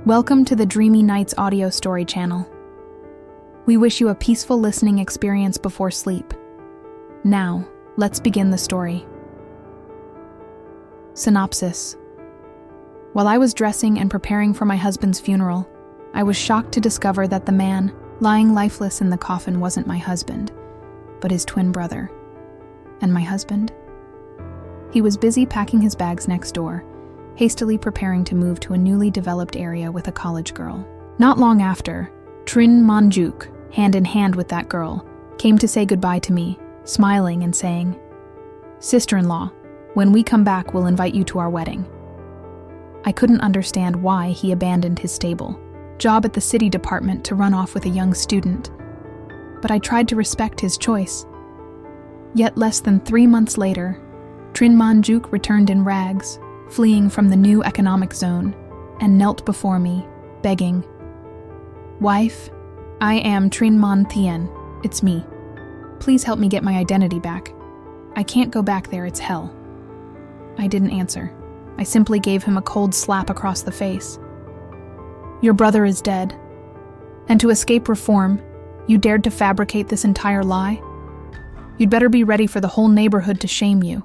Welcome to the Dreamy Nights audio story channel. We wish you a peaceful listening experience before sleep. Now, let's begin the story. Synopsis. While I was dressing and preparing for my husband's funeral, I was shocked to discover that the man lying lifeless in the coffin wasn't my husband, but his twin brother. And my husband? He was busy packing his bags next door, hastily preparing to move to a newly developed area with a college girl. Not long after, Trin Manjuk, hand in hand with that girl, came to say goodbye to me, smiling and saying, "Sister-in-law, when we come back, we'll invite you to our wedding." I couldn't understand why he abandoned his stable job at the city department to run off with a young student, but I tried to respect his choice. Yet less than 3 months later, Trin Manjuk returned in rags, fleeing from the new economic zone, and knelt before me, begging, "Wife, I am Trin Man Thien. It's me. Please help me get my identity back. I can't go back there, it's hell." I didn't answer. I simply gave him a cold slap across the face. "Your brother is dead. And to escape reform, you dared to fabricate this entire lie? You'd better be ready for the whole neighborhood to shame you."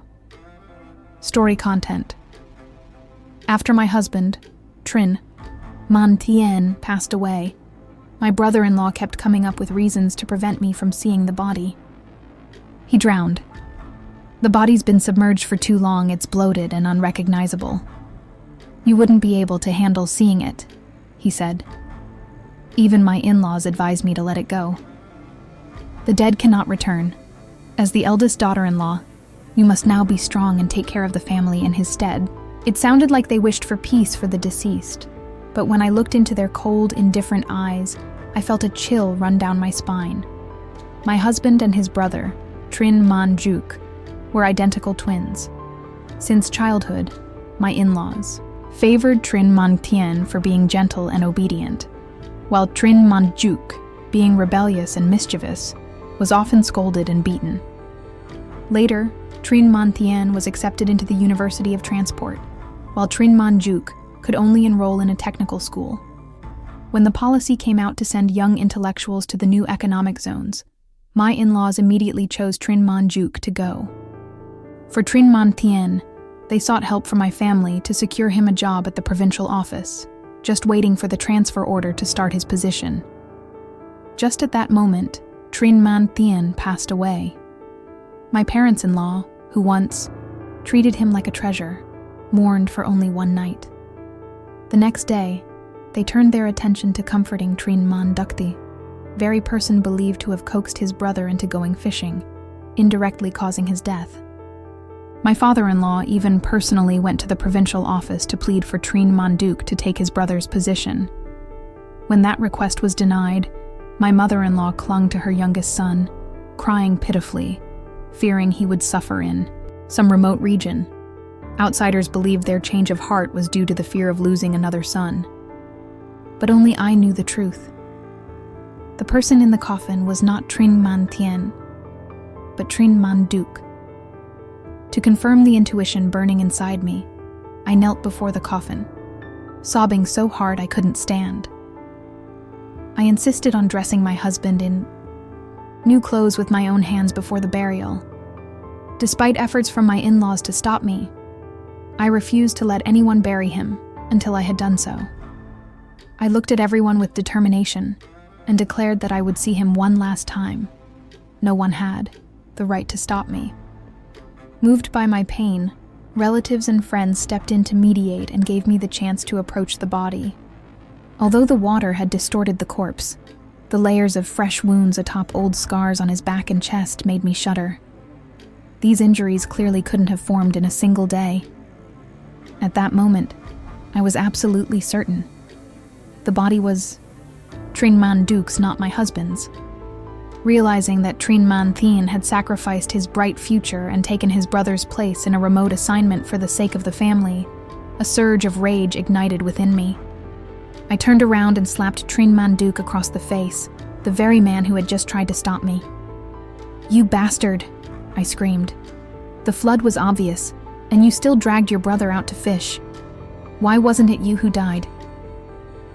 Story content. After my husband, Trin Man Thien, passed away, my brother-in-law kept coming up with reasons to prevent me from seeing the body. He drowned. "The body's been submerged for too long, it's bloated and unrecognizable. You wouldn't be able to handle seeing it," he said. Even my in-laws advised me to let it go. "The dead cannot return. As the eldest daughter-in-law, you must now be strong and take care of the family in his stead." It sounded like they wished for peace for the deceased, but when I looked into their cold, indifferent eyes, I felt a chill run down my spine. My husband and his brother, Trin Manjuk, were identical twins. Since childhood, my in-laws favored Trin Man Thien for being gentle and obedient, while Trin Manjuk, being rebellious and mischievous, was often scolded and beaten. Later, Trin Man Thien was accepted into the University of Transport, while Trin Manjuk could only enroll in a technical school. When the policy came out to send young intellectuals to the new economic zones, my in-laws immediately chose Trin Manjuk to go. For Trin Man Thien, they sought help from my family to secure him a job at the provincial office, just waiting for the transfer order to start his position. Just at that moment, Trin Man Thien passed away. My parents-in-law, who once treated him like a treasure, mourned for only one night. The next day, they turned their attention to comforting Trin Mandukti, very person believed to have coaxed his brother into going fishing, indirectly causing his death. My father-in-law even personally went to the provincial office to plead for Trin Manduk to take his brother's position. When that request was denied, my mother-in-law clung to her youngest son, crying pitifully, fearing he would suffer in some remote region. Outsiders believed their change of heart was due to the fear of losing another son. But only I knew the truth. The person in the coffin was not Trin Man Thien, but Trin Manduk. To confirm the intuition burning inside me, I knelt before the coffin, sobbing so hard I couldn't stand. I insisted on dressing my husband in new clothes with my own hands before the burial. Despite efforts from my in-laws to stop me, I refused to let anyone bury him until I had done so. I looked at everyone with determination and declared that I would see him one last time. No one had the right to stop me. Moved by my pain, relatives and friends stepped in to mediate and gave me the chance to approach the body. Although the water had distorted the corpse, the layers of fresh wounds atop old scars on his back and chest made me shudder. These injuries clearly couldn't have formed in a single day. At that moment, I was absolutely certain. The body was Trin Manduk's, not my husband's. Realizing that Trin Man Thien had sacrificed his bright future and taken his brother's place in a remote assignment for the sake of the family, a surge of rage ignited within me. I turned around and slapped Trin Manduk across the face, the very man who had just tried to stop me. "You bastard!" I screamed. "The flood was obvious, and you still dragged your brother out to fish. Why wasn't it you who died?"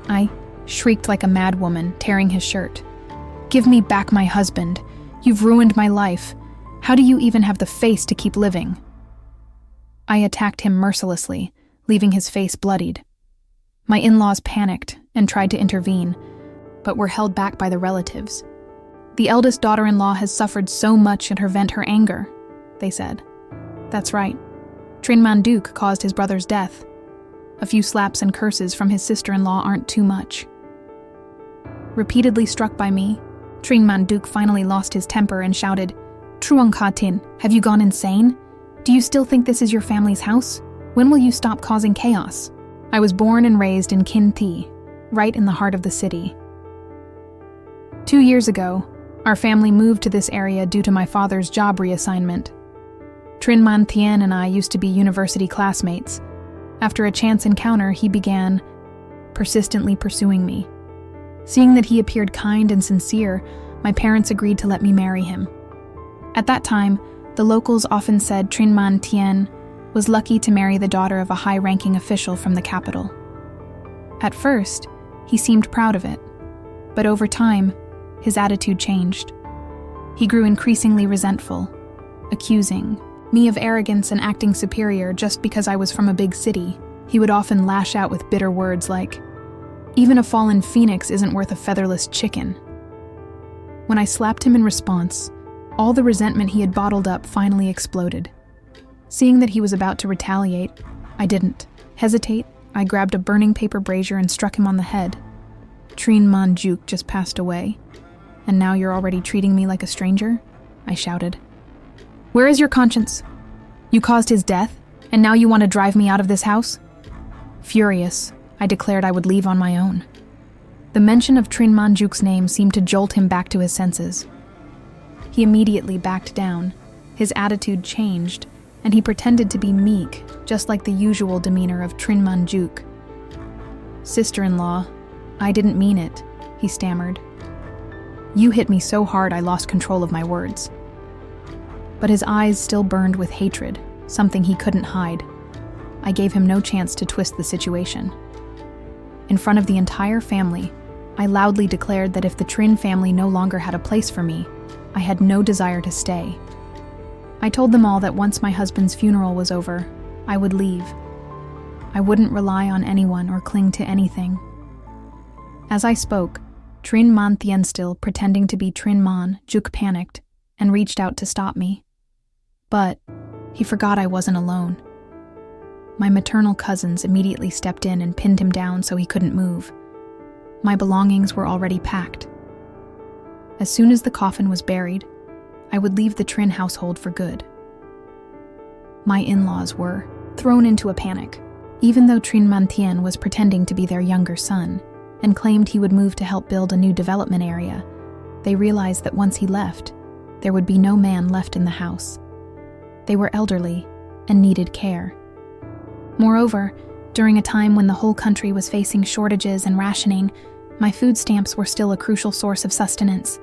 I shrieked like a mad woman, tearing his shirt. "Give me back my husband. You've ruined my life. How do you even have the face to keep living?" I attacked him mercilessly, leaving his face bloodied. My in-laws panicked and tried to intervene, but were held back by the relatives. "The eldest daughter-in-law has suffered so much and her vent her anger," they said. That's right. Trinman Duke caused his brother's death. A few slaps and curses from his sister-in-law aren't too much. Repeatedly struck by me, Trinman Duke finally lost his temper and shouted, "Truong Ka Tin, have you gone insane? Do you still think this is your family's house? When will you stop causing chaos?" I was born and raised in Kin Thi, right in the heart of the city. 2 years ago, our family moved to this area due to my father's job reassignment. Trinman Thien and I used to be university classmates. After a chance encounter, he began persistently pursuing me. Seeing that he appeared kind and sincere, my parents agreed to let me marry him. At that time, the locals often said Trinman Thien was lucky to marry the daughter of a high-ranking official from the capital. At first, he seemed proud of it, but over time, his attitude changed. He grew increasingly resentful, accusing me of arrogance and acting superior just because I was from a big city. He would often lash out with bitter words like, "Even a fallen phoenix isn't worth a featherless chicken." When I slapped him in response, all the resentment he had bottled up finally exploded. Seeing that he was about to retaliate, I didn't hesitate. I grabbed a burning paper brazier and struck him on the head. "Trinman Duke just passed away, and now you're already treating me like a stranger?" I shouted. "Where is your conscience? You caused his death, and now you want to drive me out of this house?" Furious, I declared I would leave on my own. The mention of Trinman Duke's name seemed to jolt him back to his senses. He immediately backed down. His attitude changed, and he pretended to be meek, just like the usual demeanor of Trinman Duke. "Sister-in-law, I didn't mean it," he stammered. "You hit me so hard I lost control of my words." But his eyes still burned with hatred, something he couldn't hide. I gave him no chance to twist the situation. In front of the entire family, I loudly declared that if the Trin family no longer had a place for me, I had no desire to stay. I told them all that once my husband's funeral was over, I would leave. I wouldn't rely on anyone or cling to anything. As I spoke, Trinman Thien, still pretending to be Trinman Duke, panicked and reached out to stop me. But he forgot I wasn't alone. My maternal cousins immediately stepped in and pinned him down so he couldn't move. My belongings were already packed. As soon as the coffin was buried, I would leave the Trin household for good. My in-laws were thrown into a panic. Even though Trinman Thien was pretending to be their younger son and claimed he would move to help build a new development area, they realized that once he left, there would be no man left in the house. They were elderly and needed care. Moreover, during a time when the whole country was facing shortages and rationing, my food stamps were still a crucial source of sustenance.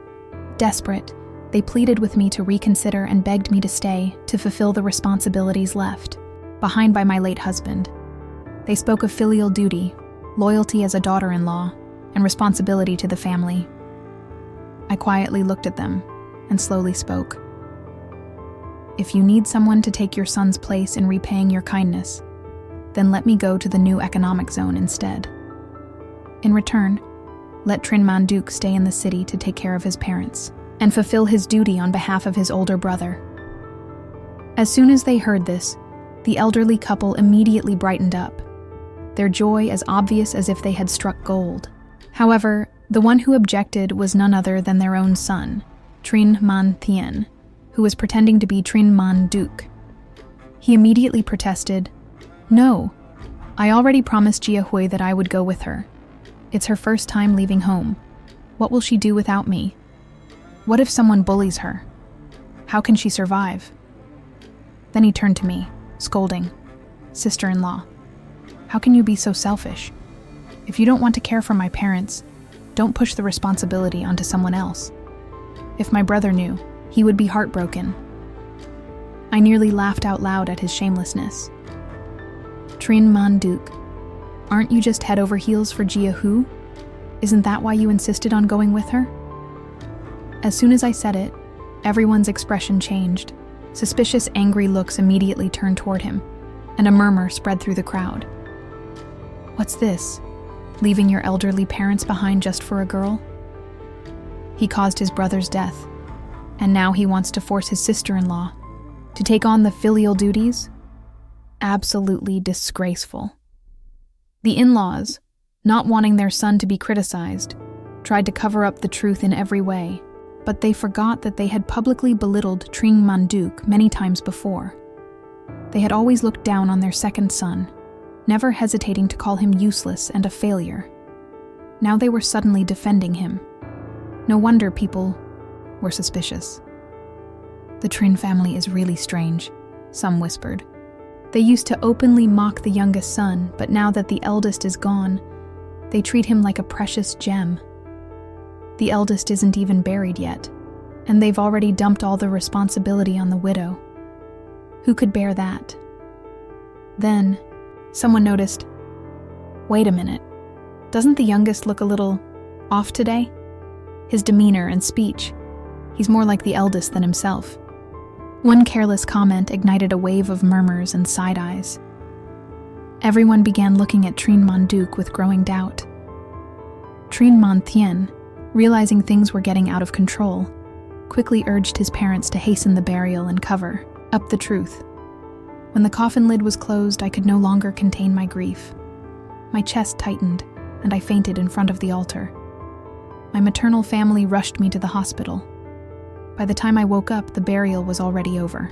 Desperate, they pleaded with me to reconsider and begged me to stay to fulfill the responsibilities left behind by my late husband. They spoke of filial duty, loyalty as a daughter-in-law, and responsibility to the family. I quietly looked at them and slowly spoke. "If you need someone to take your son's place in repaying your kindness, then let me go to the new economic zone instead. In return, let Trinman Duke stay in the city to take care of his parents and fulfill his duty on behalf of his older brother." As soon as they heard this, the elderly couple immediately brightened up, their joy as obvious as if they had struck gold. However, the one who objected was none other than their own son, Trinman Thien, who was pretending to be Trinman Duke. He immediately protested, "No, I already promised Jia Hui that I would go with her. It's her first time leaving home. What will she do without me? What if someone bullies her? How can she survive?" Then he turned to me, scolding, "Sister-in-law, how can you be so selfish? If you don't want to care for my parents, don't push the responsibility onto someone else. If my brother knew, he would be heartbroken." I nearly laughed out loud at his shamelessness. "Trinman Duke, Aren't you just head over heels for Jia Hu? Isn't that why you insisted on going with her? As soon as I said it, everyone's expression changed. Suspicious, angry looks immediately turned toward him, and a murmur spread through the crowd. What's this? Leaving your elderly parents behind just for a girl? He caused his brother's death, and now he wants to force his sister-in-law to take on the filial duties? Absolutely disgraceful. The in-laws, not wanting their son to be criticized, tried to cover up the truth in every way, but they forgot that they had publicly belittled Tring Manduk many times before. They had always looked down on their second son, never hesitating to call him useless and a failure. Now they were suddenly defending him. No wonder people were suspicious. The Trin family is really strange, some whispered. They used to openly mock the youngest son, but now that the eldest is gone, they treat him like a precious gem. The eldest isn't even buried yet, and they've already dumped all the responsibility on the widow. Who could bear that? Then, someone noticed, wait a minute, doesn't the youngest look a little off today? His demeanor and speech, he's more like the eldest than himself. One careless comment ignited a wave of murmurs and side eyes. Everyone began looking at Trin Manduk with growing doubt. Trin Man Thien, realizing things were getting out of control, quickly urged his parents to hasten the burial and cover up the truth. When the coffin lid was closed, I could no longer contain my grief. My chest tightened, and I fainted in front of the altar. My maternal family rushed me to the hospital. By the time I woke up, the burial was already over.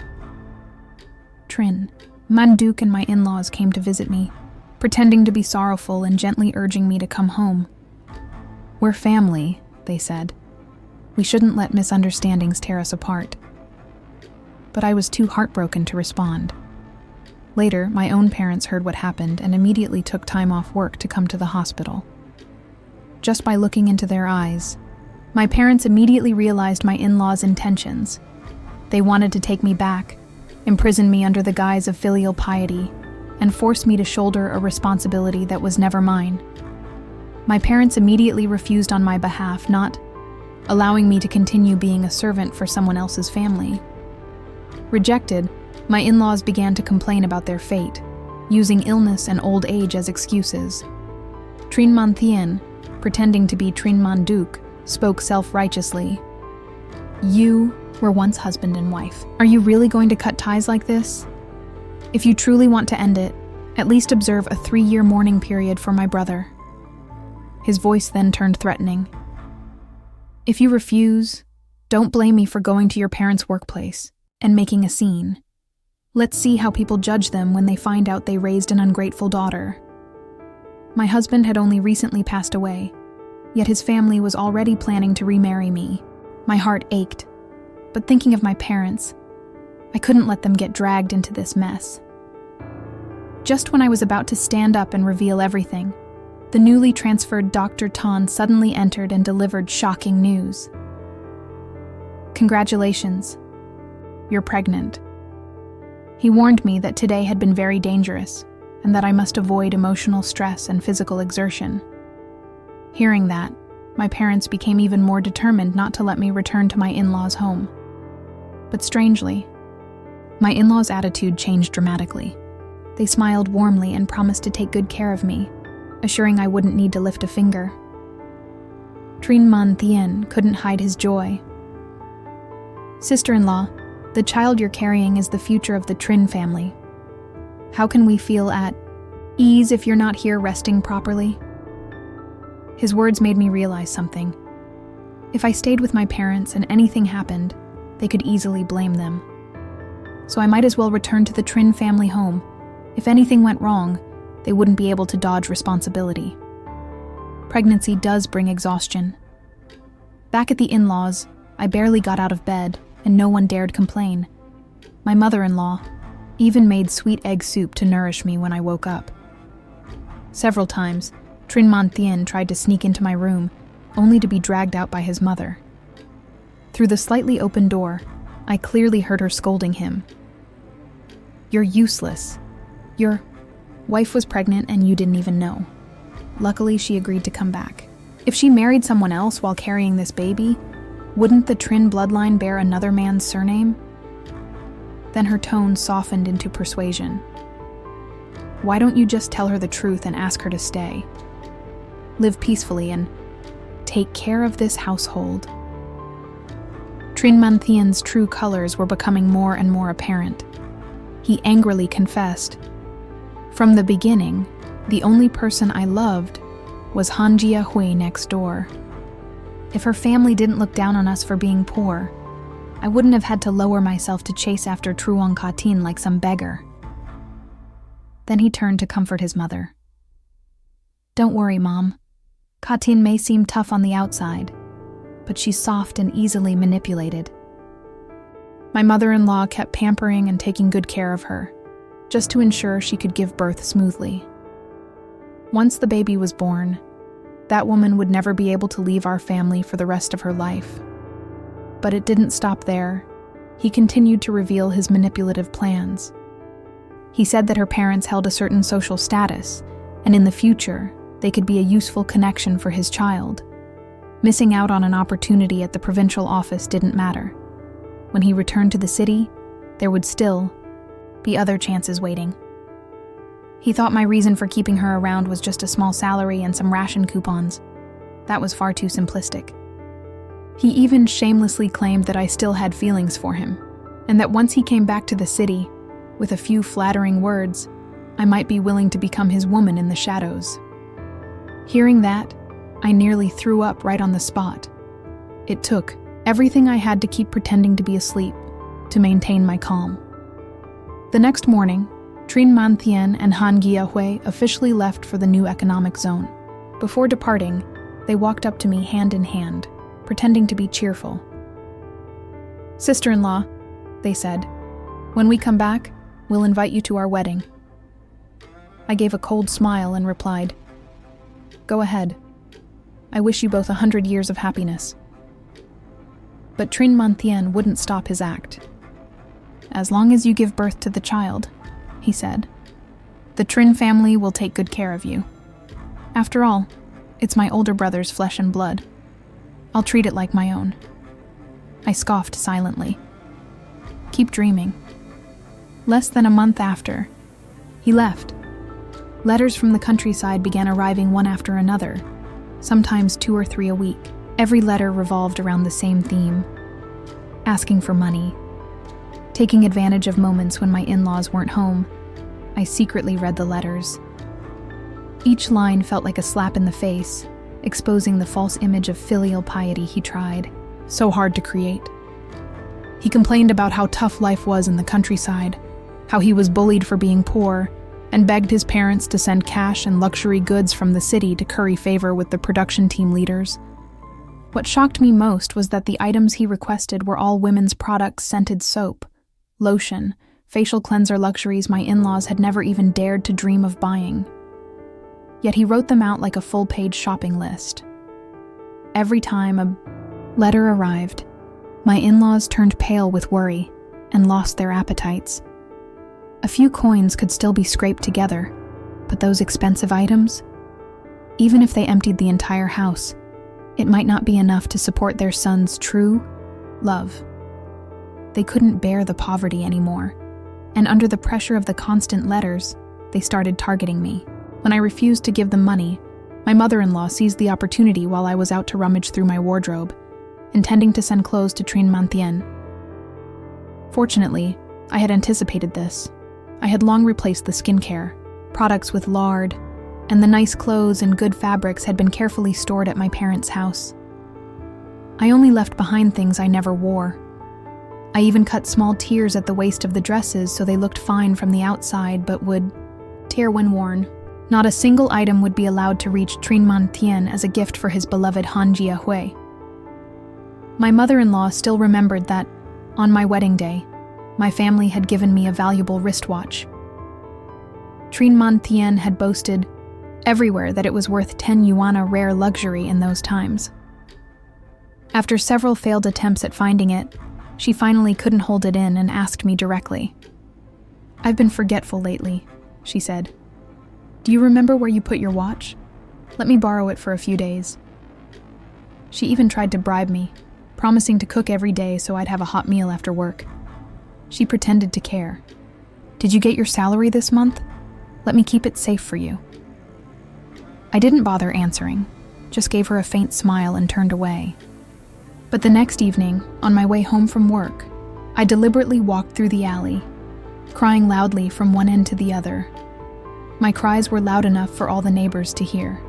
Trin, Manduk and my in-laws came to visit me, pretending to be sorrowful and gently urging me to come home. We're family, they said. We shouldn't let misunderstandings tear us apart. But I was too heartbroken to respond. Later, my own parents heard what happened and immediately took time off work to come to the hospital. Just by looking into their eyes, my parents immediately realized my in-laws' intentions. They wanted to take me back, imprison me under the guise of filial piety, and force me to shoulder a responsibility that was never mine. My parents immediately refused on my behalf, not allowing me to continue being a servant for someone else's family. Rejected, my in-laws began to complain about their fate, using illness and old age as excuses. Trin Man Thien, pretending to be Trin Manduk, spoke self-righteously. You were once husband and wife. Are you really going to cut ties like this? If you truly want to end it, at least observe a 3-year mourning period for my brother. His voice then turned threatening. If you refuse, don't blame me for going to your parents' workplace and making a scene. Let's see how people judge them when they find out they raised an ungrateful daughter. My husband had only recently passed away, yet his family was already planning to remarry me. My heart ached, but thinking of my parents, I couldn't let them get dragged into this mess. Just when I was about to stand up and reveal everything, the newly transferred Dr. Tan suddenly entered and delivered shocking news. Congratulations, you're pregnant. He warned me that today had been very dangerous and that I must avoid emotional stress and physical exertion. Hearing that, my parents became even more determined not to let me return to my in-laws' home. But strangely, my in-laws' attitude changed dramatically. They smiled warmly and promised to take good care of me, assuring I wouldn't need to lift a finger. Trin Man Thien couldn't hide his joy. Sister-in-law, the child you're carrying is the future of the Trin family. How can we feel at ease if you're not here resting properly? His words made me realize something. If I stayed with my parents and anything happened, they could easily blame them. So I might as well return to the Trin family home. If anything went wrong, they wouldn't be able to dodge responsibility. Pregnancy does bring exhaustion. Back at the in-laws, I barely got out of bed, and no one dared complain. My mother-in-law even made sweet egg soup to nourish me when I woke up. Several times, Trin Man Thien tried to sneak into my room, only to be dragged out by his mother. Through the slightly open door, I clearly heard her scolding him. You're useless. You're Wife was pregnant and you didn't even know. Luckily, she agreed to come back. If she married someone else while carrying this baby, wouldn't the Trin bloodline bear another man's surname? Then her tone softened into persuasion. Why don't you just tell her the truth and ask her to stay? Live peacefully and take care of this household. Trin Manthian's true colors were becoming more and more apparent. He angrily confessed, "From the beginning, the only person I loved was Hanjia Hui next door. If her family didn't look down on us for being poor, I wouldn't have had to lower myself to chase after Truong Katin like some beggar." Then he turned to comfort his mother. "Don't worry, Mom. Katin may seem tough on the outside, but she's soft and easily manipulated." My mother-in-law kept pampering and taking good care of her, just to ensure she could give birth smoothly. Once the baby was born, that woman would never be able to leave our family for the rest of her life. But it didn't stop there. He continued to reveal his manipulative plans. He said that her parents held a certain social status, and in the future, they could be a useful connection for his child. Missing out on an opportunity at the provincial office didn't matter. When he returned to the city, there would still be other chances waiting. He thought my reason for keeping her around was just a small salary and some ration coupons. That was far too simplistic. He even shamelessly claimed that I still had feelings for him, and that once he came back to the city, with a few flattering words, I might be willing to become his woman in the shadows. Hearing that, I nearly threw up right on the spot. It took everything I had to keep pretending to be asleep to maintain my calm. The next morning, Trin Manthian and Han Giahui officially left for the new economic zone. Before departing, they walked up to me hand in hand, pretending to be cheerful. "Sister-in-law," they said, "when we come back, we'll invite you to our wedding." I gave a cold smile and replied, "Go ahead. I wish you both 100 years of happiness." But Trin Manthian wouldn't stop his act. "As long as you give birth to the child," he said, "the Trin family will take good care of you. After all, it's my older brother's flesh and blood. I'll treat it like my own." I scoffed silently. Keep dreaming. Less than a month after, he left. Letters from the countryside began arriving one after another, sometimes 2 or 3 a week. Every letter revolved around the same theme: asking for money. Taking advantage of moments when my in-laws weren't home, I secretly read the letters. Each line felt like a slap in the face, exposing the false image of filial piety he tried so hard to create. He complained about how tough life was in the countryside, how he was bullied for being poor, and begged his parents to send cash and luxury goods from the city to curry favor with the production team leaders. What shocked me most was that the items he requested were all women's products: scented soap, lotion, facial cleanser luxuries my in-laws had never even dared to dream of buying. Yet he wrote them out like a full-page shopping list. Every time a letter arrived, my in-laws turned pale with worry and lost their appetites. A few coins could still be scraped together, but those expensive items, even if they emptied the entire house, it might not be enough to support their son's true love. They couldn't bear the poverty anymore, and under the pressure of the constant letters, they started targeting me. When I refused to give them money, my mother-in-law seized the opportunity while I was out to rummage through my wardrobe, intending to send clothes to Trin Manthian. Fortunately, I had anticipated this. I had long replaced the skincare, products with lard, and the nice clothes and good fabrics had been carefully stored at my parents' house. I only left behind things I never wore. I even cut small tears at the waist of the dresses so they looked fine from the outside but would tear when worn. Not a single item would be allowed to reach Trin Manthian as a gift for his beloved Han Jiahui. My mother-in-law still remembered that, on my wedding day, my family had given me a valuable wristwatch. Trin Manthian had boasted everywhere that it was worth 10 yuan, a rare luxury in those times. After several failed attempts at finding it, she finally couldn't hold it in and asked me directly. "I've been forgetful lately," she said. Do you remember where you put your watch? Let me borrow it for a few days. She even tried to bribe me, promising to cook every day so I'd have a hot meal after work. She pretended to care. Did you get your salary this month? Let me keep it safe for you. I didn't bother answering, just gave her a faint smile and turned away. But the next evening, on my way home from work, I deliberately walked through the alley, crying loudly from one end to the other. My cries were loud enough for all the neighbors to hear.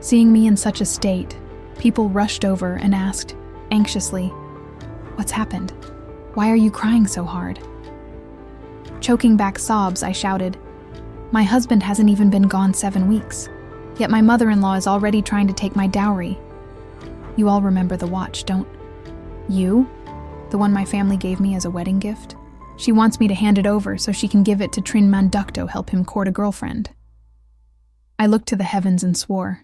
Seeing me in such a state, people rushed over and asked, anxiously, "What's happened? Why are you crying so hard?" Choking back sobs, I shouted, "My husband hasn't even been gone 7 weeks, yet my mother-in-law is already trying to take my dowry. You all remember the watch, don't you? The one my family gave me as a wedding gift? She wants me to hand it over so she can give it to Trin Manduc to help him court a girlfriend." I looked to the heavens and swore.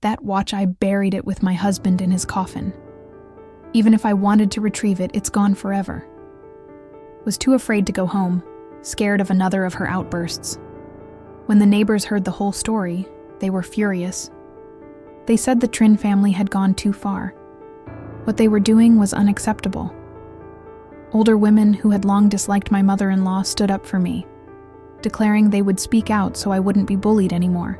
That watch, I buried it with my husband in his coffin. Even if I wanted to retrieve it, it's gone forever. Was too afraid to go home, scared of another of her outbursts. When the neighbors heard the whole story, they were furious. They said the Trin family had gone too far. What they were doing was unacceptable. Older women who had long disliked my mother-in-law stood up for me, declaring they would speak out so I wouldn't be bullied anymore.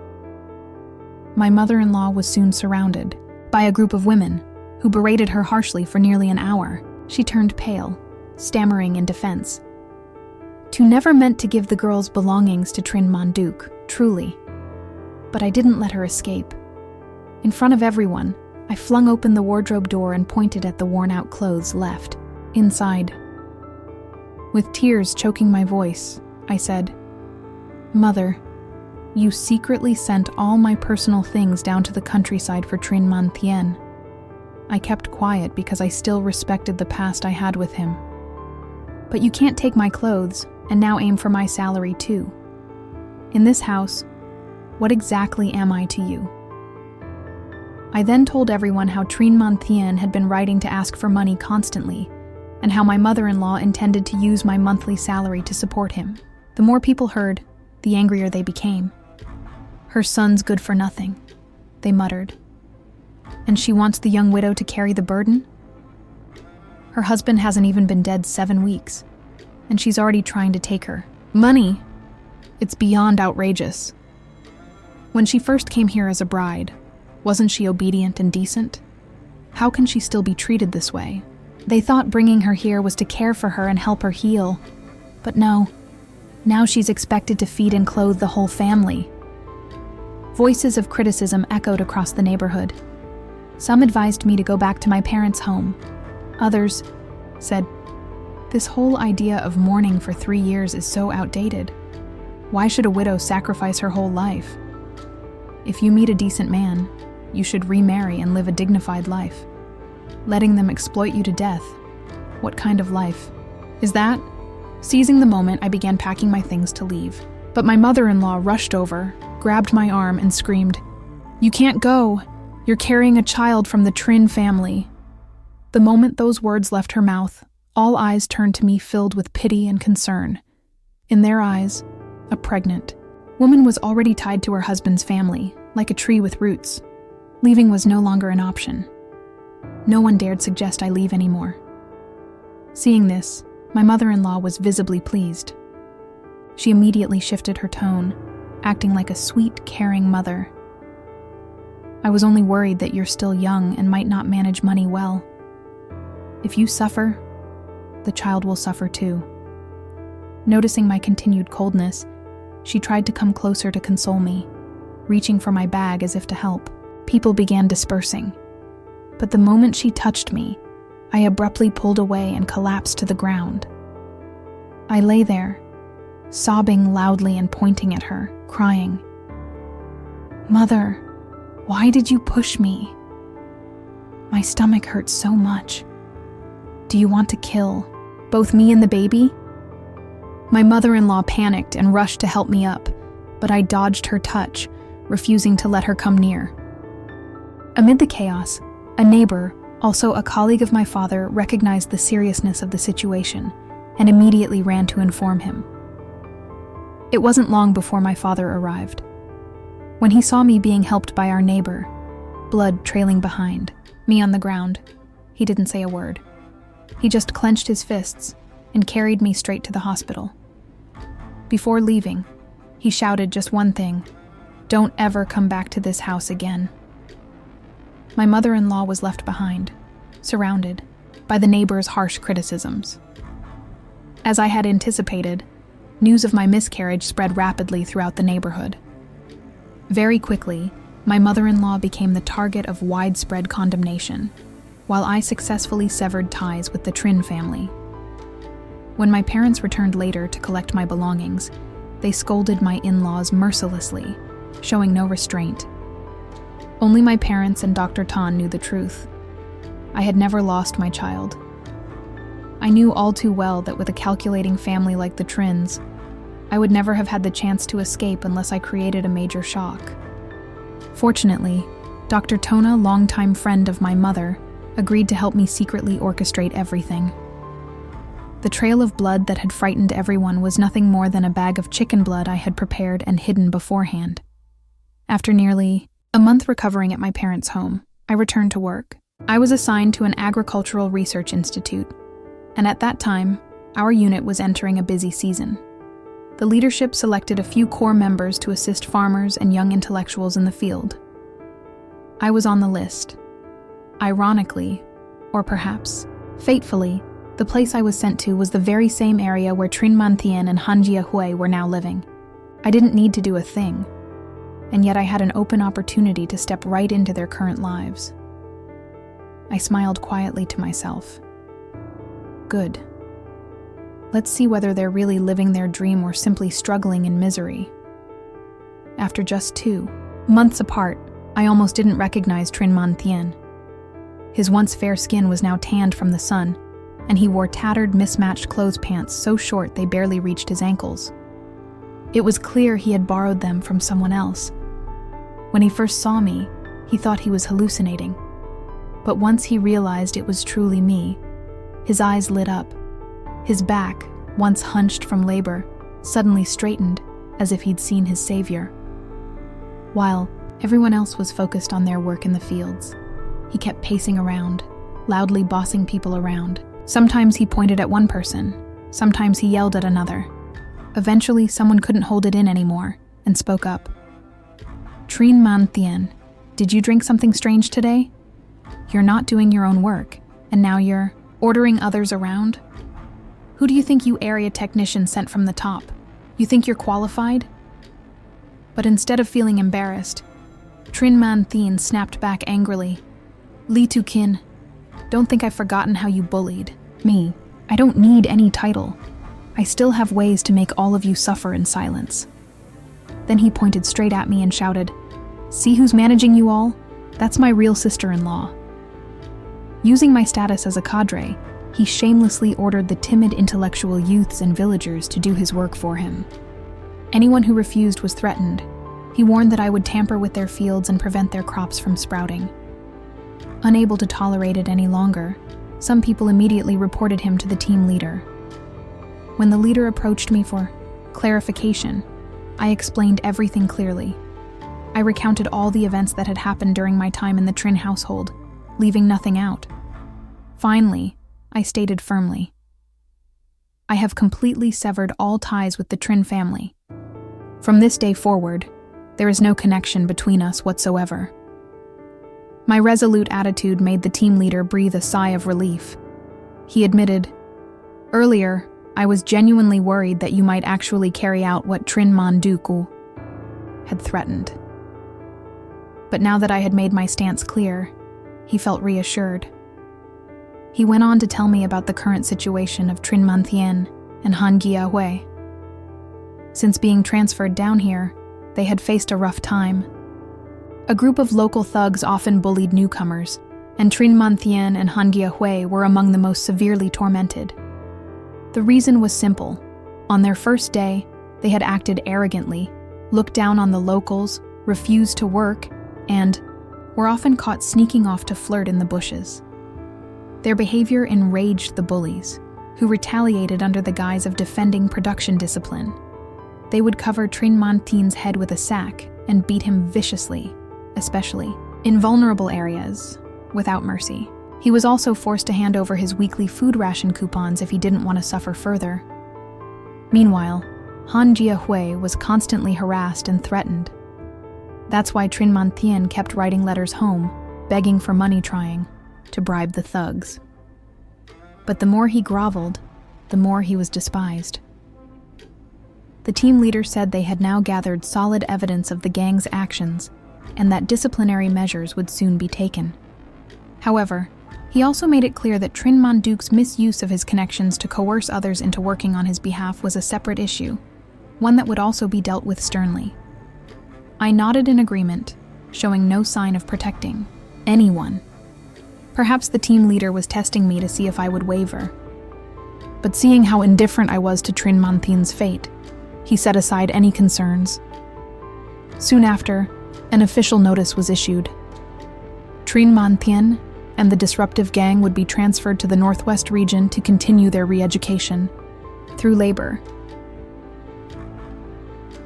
My mother-in-law was soon surrounded by a group of women who berated her harshly for nearly an hour. She turned pale, stammering in defense. Tu never meant to give the girl's belongings to Trin Manduc, truly. But I didn't let her escape. In front of everyone, I flung open the wardrobe door and pointed at the worn-out clothes left inside. With tears choking my voice, I said, "Mother, you secretly sent all my personal things down to the countryside for Trin Manthien." I kept quiet because I still respected the past I had with him. "But you can't take my clothes and now aim for my salary too. In this house, what exactly am I to you?" I then told everyone how Trin Manthien had been writing to ask for money constantly, and how my mother-in-law intended to use my monthly salary to support him. The more people heard, the angrier they became. "Her son's good for nothing," they muttered. "And she wants the young widow to carry the burden? Her husband hasn't even been dead 7 weeks, and she's already trying to take her money. It's beyond outrageous. When she first came here as a bride, wasn't she obedient and decent? How can she still be treated this way? They thought bringing her here was to care for her and help her heal. But no, now she's expected to feed and clothe the whole family." Voices of criticism echoed across the neighborhood. Some advised me to go back to my parents' home. Others said, "This whole idea of mourning for 3 years is so outdated. Why should a widow sacrifice her whole life? If you meet a decent man, you should remarry and live a dignified life. Letting them exploit you to death, what kind of life is that?" Seizing the moment, I began packing my things to leave. But my mother-in-law rushed over, grabbed my arm, and screamed, "You can't go! You're carrying a child from the Trin family." The moment those words left her mouth, all eyes turned to me filled with pity and concern. In their eyes, a pregnant woman was already tied to her husband's family, like a tree with roots. Leaving was no longer an option. No one dared suggest I leave anymore. Seeing this, my mother-in-law was visibly pleased. She immediately shifted her tone, acting like a sweet, caring mother. "I was only worried that you're still young and might not manage money well. If you suffer, the child will suffer too." Noticing my continued coldness, she tried to come closer to console me, reaching for my bag as if to help. People began dispersing. But the moment she touched me, I abruptly pulled away and collapsed to the ground. I lay there, sobbing loudly and pointing at her, crying, "Mother, why did you push me? My stomach hurts so much. Do you want to kill both me and the baby?" My mother-in-law panicked and rushed to help me up, but I dodged her touch, refusing to let her come near. Amid the chaos, a neighbor, also a colleague of my father, recognized the seriousness of the situation and immediately ran to inform him. It wasn't long before my father arrived. When he saw me being helped by our neighbor, blood trailing behind, me on the ground, he didn't say a word. He just clenched his fists and carried me straight to the hospital. Before leaving, he shouted just one thing: "Don't ever come back to this house again." My mother-in-law was left behind, surrounded by the neighbors' harsh criticisms. As I had anticipated, news of my miscarriage spread rapidly throughout the neighborhood. Very quickly, my mother-in-law became the target of widespread condemnation, while I successfully severed ties with the Trin family. When my parents returned later to collect my belongings, they scolded my in-laws mercilessly, showing no restraint. Only my parents and Dr. Tan knew the truth. I had never lost my child. I knew all too well that with a calculating family like the Trins, I would never have had the chance to escape unless I created a major shock. Fortunately, Dr. Tona, longtime friend of my mother, agreed to help me secretly orchestrate everything. The trail of blood that had frightened everyone was nothing more than a bag of chicken blood I had prepared and hidden beforehand. After nearly a month recovering at my parents' home, I returned to work. I was assigned to an agricultural research institute, and at that time, our unit was entering a busy season. The leadership selected a few core members to assist farmers and young intellectuals in the field. I was on the list. Ironically, or perhaps fatefully, the place I was sent to was the very same area where Trin Mantien and Han Jiahui were now living. I didn't need to do a thing, and yet I had an open opportunity to step right into their current lives. I smiled quietly to myself. Good. Let's see whether they're really living their dream or simply struggling in misery. After just 2 months apart, I almost didn't recognize Trin Mantien. His once fair skin was now tanned from the sun, and he wore tattered, mismatched clothes pants so short they barely reached his ankles. It was clear he had borrowed them from someone else. When he first saw me, he thought he was hallucinating. But once he realized it was truly me, his eyes lit up. His back, once hunched from labor, suddenly straightened as if he'd seen his savior. While everyone else was focused on their work in the fields, he kept pacing around, loudly bossing people around. Sometimes he pointed at one person, sometimes he yelled at another. Eventually, someone couldn't hold it in anymore and spoke up. "Trin Mantien, did you drink something strange today? You're not doing your own work, and now you're ordering others around? Who do you think you area technician sent from the top? You think you're qualified?" But instead of feeling embarrassed, Trin Mantien snapped back angrily. "Li Tu Kin, don't think I've forgotten how you bullied me. I don't need any title. I still have ways to make all of you suffer in silence." Then he pointed straight at me and shouted, "See who's managing you all? That's my real sister-in-law." Using my status as a cadre, he shamelessly ordered the timid intellectual youths and villagers to do his work for him. Anyone who refused was threatened. He warned that I would tamper with their fields and prevent their crops from sprouting. Unable to tolerate it any longer, some people immediately reported him to the team leader. When the leader approached me for clarification, I explained everything clearly. I recounted all the events that had happened during my time in the Trin household, leaving nothing out. Finally, I stated firmly, "I have completely severed all ties with the Trin family. From this day forward, there is no connection between us whatsoever." My resolute attitude made the team leader breathe a sigh of relief. He admitted, "Earlier, I was genuinely worried that you might actually carry out what Trin Manduku had threatened. But now that I had made my stance clear, he felt reassured." He went on to tell me about the current situation of Trin Mantien and Han Jiahui. Since being transferred down here, they had faced a rough time. A group of local thugs often bullied newcomers, and Trin Mantien and Han Jiahui were among the most severely tormented. The reason was simple. On their first day, they had acted arrogantly, looked down on the locals, refused to work, and were often caught sneaking off to flirt in the bushes. Their behavior enraged the bullies, who retaliated under the guise of defending production discipline. They would cover Trinh Man Thien's head with a sack and beat him viciously, especially in vulnerable areas, without mercy. He was also forced to hand over his weekly food ration coupons if he didn't want to suffer further. Meanwhile, Han Jia-hui was constantly harassed and threatened. That's why Trinh Man Thien kept writing letters home, begging for money, trying to bribe the thugs. But the more he groveled, the more he was despised. The team leader said they had now gathered solid evidence of the gang's actions and that disciplinary measures would soon be taken. However, he also made it clear that Trinh Man Duc's misuse of his connections to coerce others into working on his behalf was a separate issue, one that would also be dealt with sternly. I nodded in agreement, showing no sign of protecting anyone. Perhaps the team leader was testing me to see if I would waver. But seeing how indifferent I was to Trinh Man Thien's fate, he set aside any concerns. Soon after, an official notice was issued. Trinh Man Thien and the disruptive gang would be transferred to the Northwest region to continue their re-education through labor.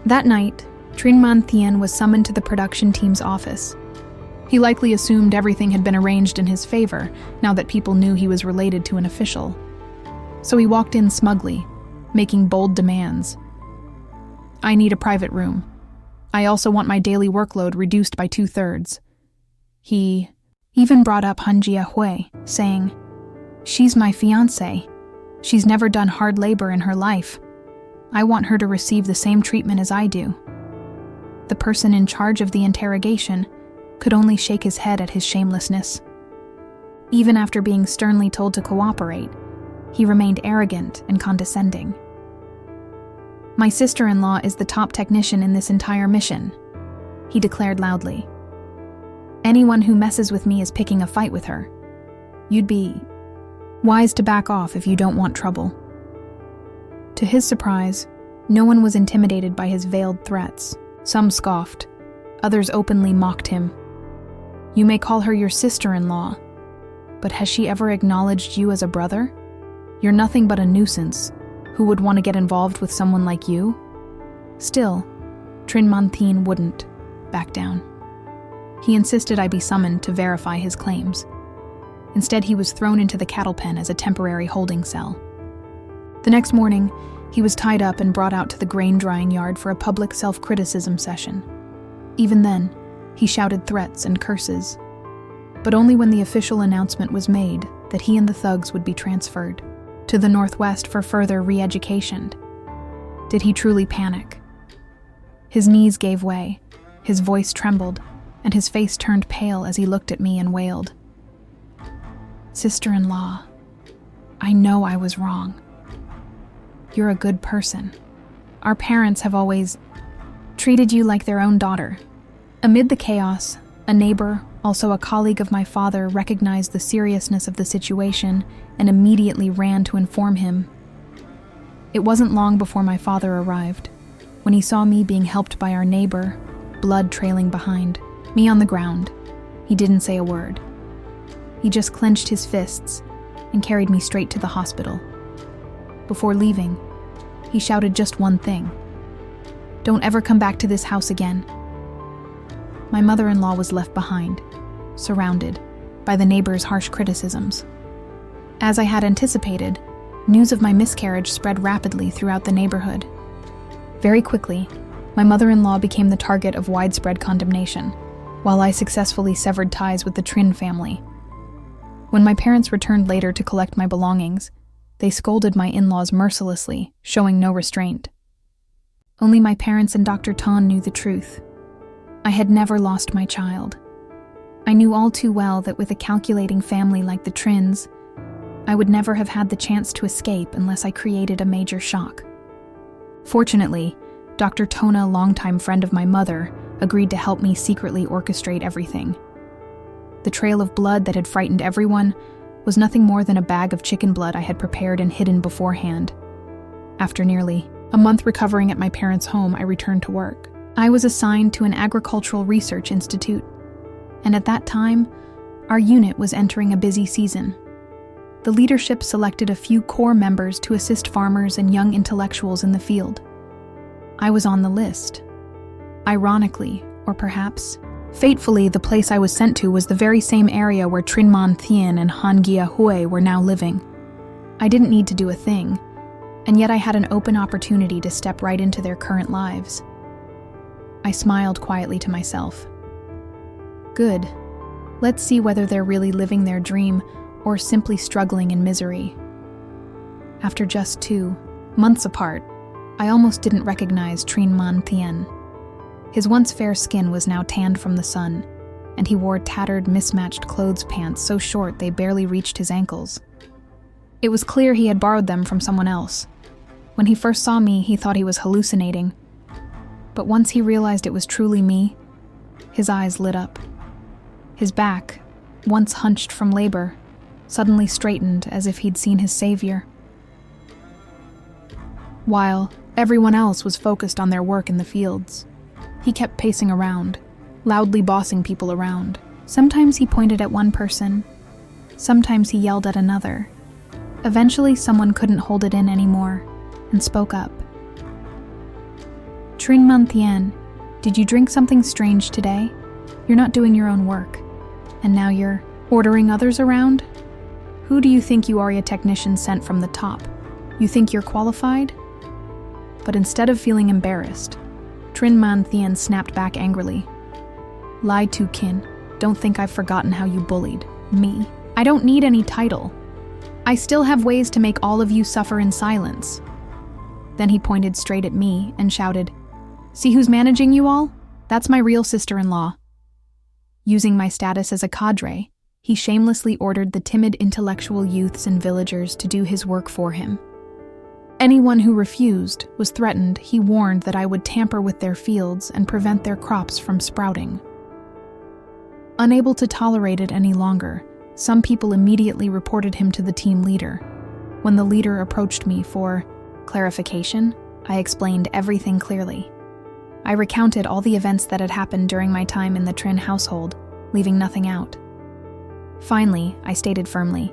That night, Trinh Man Thien was summoned to the production team's office. He likely assumed everything had been arranged in his favor now that people knew he was related to an official. So he walked in smugly, making bold demands. I need a private room. I also want my daily workload reduced by 2/3. He even brought up Han Jia-hui, saying, "She's my fiancée. She's never done hard labor in her life. I want her to receive the same treatment as I do." The person in charge of the interrogation could only shake his head at his shamelessness. Even after being sternly told to cooperate, he remained arrogant and condescending. "My sister-in-law is the top technician in this entire mission," he declared loudly. "Anyone who messes with me is picking a fight with her. You'd be wise to back off if you don't want trouble." To his surprise, no one was intimidated by his veiled threats. Some scoffed, others openly mocked him. "You may call her your sister-in-law, but has she ever acknowledged you as a brother? You're nothing but a nuisance. Who would want to get involved with someone like you?" Still, Trinh Man Thien wouldn't back down. He insisted I be summoned to verify his claims. Instead, he was thrown into the cattle pen as a temporary holding cell. The next morning, he was tied up and brought out to the grain drying yard for a public self-criticism session. Even then, he shouted threats and curses, but only when the official announcement was made that he and the thugs would be transferred to the Northwest for further re-education. Did he truly panic? His knees gave way, his voice trembled, and his face turned pale as he looked at me and wailed, "Sister-in-law, I know I was wrong. You're a good person. Our parents have always treated you like their own daughter." Amid the chaos, a neighbor, also a colleague of my father, recognized the seriousness of the situation and immediately ran to inform him. It wasn't long before my father arrived. When he saw me being helped by our neighbor, blood trailing behind, me on the ground, he didn't say a word. He just clenched his fists and carried me straight to the hospital. Before leaving, he shouted just one thing: "Don't ever come back to this house again." My mother-in-law was left behind, surrounded by the neighbors' harsh criticisms. As I had anticipated, news of my miscarriage spread rapidly throughout the neighborhood. Very quickly, my mother-in-law became the target of widespread condemnation, while I successfully severed ties with the Trinh family. When my parents returned later to collect my belongings, they scolded my in-laws mercilessly, showing no restraint. Only my parents and Dr. Tan knew the truth. I had never lost my child. I knew all too well that with a calculating family like the Trins, I would never have had the chance to escape unless I created a major shock. Fortunately, Dr. Tona, a longtime friend of my mother, agreed to help me secretly orchestrate everything. The trail of blood that had frightened everyone was nothing more than a bag of chicken blood I had prepared and hidden beforehand. After nearly a month recovering at my parents' home, I returned to work. I was assigned to an agricultural research institute, and at that time, our unit was entering a busy season. The leadership selected a few core members to assist farmers and young intellectuals in the field. I was on the list. Ironically, or perhaps fatefully, the place I was sent to was the very same area where Trinman Thien and Han Gia Hui were now living. I didn't need to do a thing, and yet I had an open opportunity to step right into their current lives. I smiled quietly to myself. Good. Let's see whether they're really living their dream or simply struggling in misery. After just 2 months apart, I almost didn't recognize Trinman Thien. His once fair skin was now tanned from the sun, and he wore tattered, mismatched clothes pants so short they barely reached his ankles. It was clear he had borrowed them from someone else. When he first saw me, he thought he was hallucinating. But once he realized it was truly me, his eyes lit up. His back, once hunched from labor, suddenly straightened as if he'd seen his savior. While everyone else was focused on their work in the fields, he kept pacing around, loudly bossing people around. Sometimes he pointed at one person, sometimes he yelled at another. Eventually, someone couldn't hold it in anymore and spoke up. Trinman Thien, did you drink something strange today? You're not doing your own work, and now you're ordering others around? Who do you think you are, a technician sent from the top? You think you're qualified? But instead of feeling embarrassed, Trinman Thien snapped back angrily. Lied to, kin. Don't think I've forgotten how you bullied me. I don't need any title. I still have ways to make all of you suffer in silence. Then he pointed straight at me and shouted, See who's managing you all? That's my real sister-in-law. Using my status as a cadre, he shamelessly ordered the timid intellectual youths and villagers to do his work for him. Anyone who refused was threatened. He warned that I would tamper with their fields and prevent their crops from sprouting. Unable to tolerate it any longer, some people immediately reported him to the team leader. When the leader approached me for clarification, I explained everything clearly. I recounted all the events that had happened during my time in the Trin household, leaving nothing out. Finally, I stated firmly,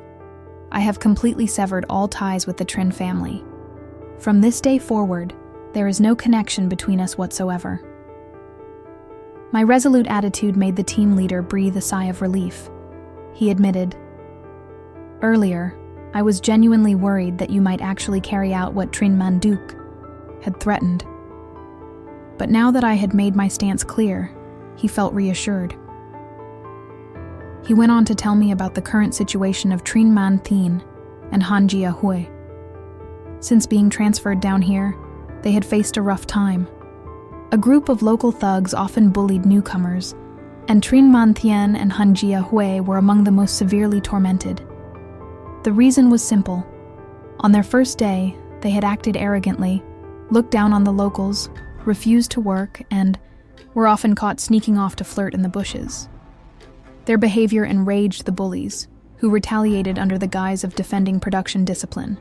I have completely severed all ties with the Trin family. From this day forward, there is no connection between us whatsoever. My resolute attitude made the team leader breathe a sigh of relief. He admitted, Earlier, I was genuinely worried that you might actually carry out what Trinman Duke had threatened. But now that I had made my stance clear, he felt reassured. He went on to tell me about the current situation of Trinman Thien and Han Gia Hui. Since being transferred down here, they had faced a rough time. A group of local thugs often bullied newcomers, and Trinman Thien and Han Gia Hui were among the most severely tormented. The reason was simple. On their first day, they had acted arrogantly, looked down on the locals, refused to work, and were often caught sneaking off to flirt in the bushes. Their behavior enraged the bullies, who retaliated under the guise of defending production discipline.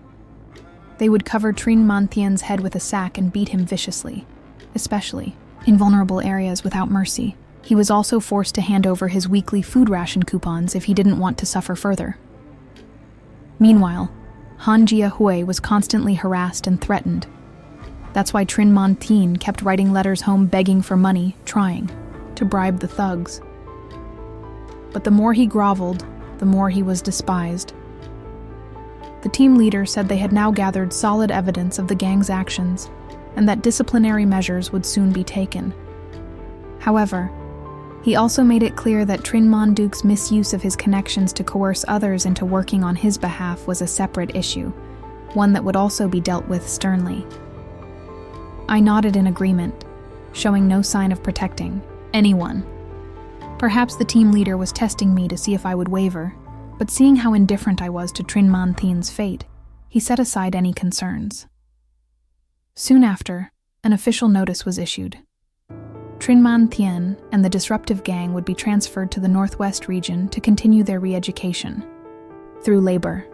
They would cover Trinman Thien's head with a sack and beat him viciously, especially in vulnerable areas without mercy. He was also forced to hand over his weekly food ration coupons if he didn't want to suffer further. Meanwhile, Han Gia Hui was constantly harassed and threatened. That's why Trinman Thien kept writing letters home begging for money, trying to bribe the thugs. But the more he groveled, the more he was despised. The team leader said they had now gathered solid evidence of the gang's actions, and that disciplinary measures would soon be taken. However, he also made it clear that Trinman Duke's misuse of his connections to coerce others into working on his behalf was a separate issue, one that would also be dealt with sternly. I nodded in agreement, showing no sign of protecting anyone. Perhaps the team leader was testing me to see if I would waver, but seeing how indifferent I was to Trinman Thien's fate, he set aside any concerns. Soon after, an official notice was issued. Trinman Thien and the disruptive gang would be transferred to the Northwest region to continue their re-education through labor.